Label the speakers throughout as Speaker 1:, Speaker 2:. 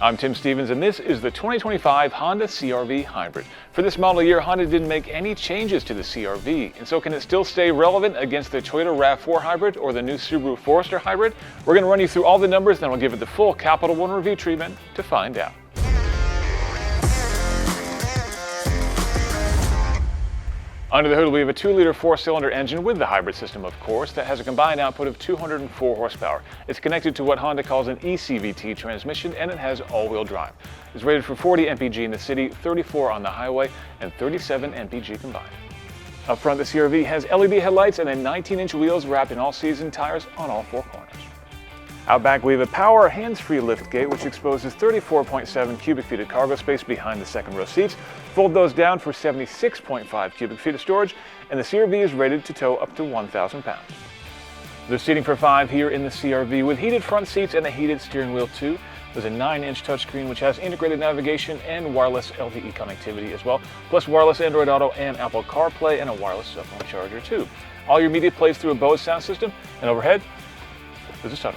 Speaker 1: I'm Tim Stevens, and this is the 2025 Honda CR-V Hybrid. For this model year, Honda didn't make any changes to the CR-V, and so can it still stay relevant against the Toyota RAV4 Hybrid or the new Subaru Forester Hybrid? We're going to run you through all the numbers, then we'll give it the full Capital One review treatment to find out. Under the hood, we have a 2-liter 4-cylinder engine with the hybrid system, of course, that has a combined output of 204 horsepower. It's connected to what Honda calls an eCVT transmission, and it has all-wheel drive. It's rated for 40 mpg in the city, 34 on the highway, and 37 mpg combined. Up front, the CR-V has LED headlights and then 19-inch wheels wrapped in all-season tires on all 4 corners. Out back, we have a power hands-free liftgate, which exposes 34.7 cubic feet of cargo space behind the second row seats. Fold those down for 76.5 cubic feet of storage, and the CR-V is rated to tow up to 1,000 pounds. There's seating for 5 here in the CR-V with heated front seats and a heated steering wheel too. There's a 9-inch touchscreen which has integrated navigation and wireless LTE connectivity as well, plus wireless Android Auto and Apple CarPlay and a wireless cell phone charger too. All your media plays through a Bose sound system, and overhead, there's a sunroof.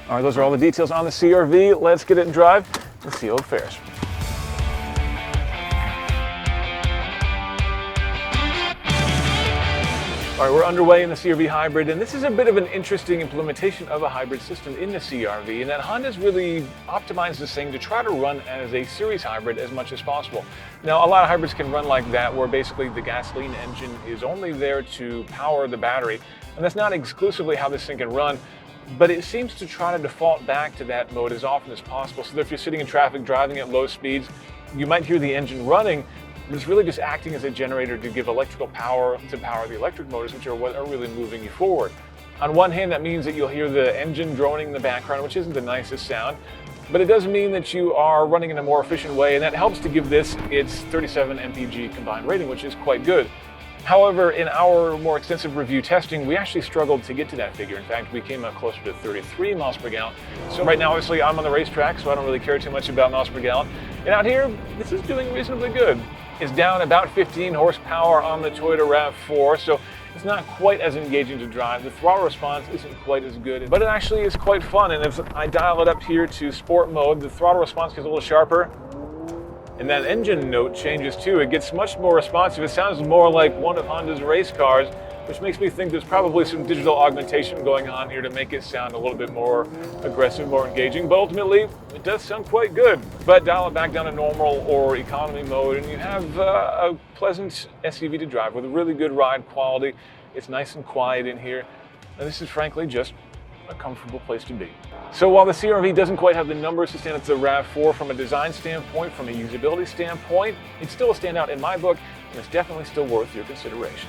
Speaker 1: All right, those are all the details on the CR-V. Let's get it in drive and see how it fares. All right, we're underway in the CR-V Hybrid, and this is a bit of an interesting implementation of a hybrid system in the CR-V, and that Honda's really optimized this thing to try to run as a series hybrid as much as possible. Now, a lot of hybrids can run like that, where basically the gasoline engine is only there to power the battery, and that's not exclusively how this thing can run. But it seems to try to default back to that mode as often as possible, so that if you're sitting in traffic driving at low speeds, you might hear the engine running, but it's really just acting as a generator to give electrical power to power the electric motors, which are what are really moving you forward. On one hand, that means that you'll hear the engine droning in the background, which isn't the nicest sound, but it does mean that you are running in a more efficient way, and that helps to give this its 37 mpg combined rating, which is quite good. However, in our more extensive review testing, we actually struggled to get to that figure. In fact, we came out closer to 33 miles per gallon. So right now, obviously, I'm on the racetrack, so I don't really care too much about miles per gallon. And out here, this is doing reasonably good. It's down about 15 horsepower on the Toyota RAV4, so it's not quite as engaging to drive. The throttle response isn't quite as good, but it actually is quite fun. And if I dial it up here to sport mode, the throttle response gets a little sharper. And that engine note changes too. It gets much more responsive. It sounds more like one of Honda's race cars, which makes me think there's probably some digital augmentation going on here to make it sound a little bit more aggressive, more engaging. But ultimately, it does sound quite good. But dial it back down to normal or economy mode, and you have a pleasant SUV to drive with a really good ride quality. It's nice and quiet in here. And this is frankly just a comfortable place to be. So while the CR-V doesn't quite have the numbers to stand up to the RAV4 from a design standpoint, from a usability standpoint, it's still a standout in my book, and it's definitely still worth your consideration.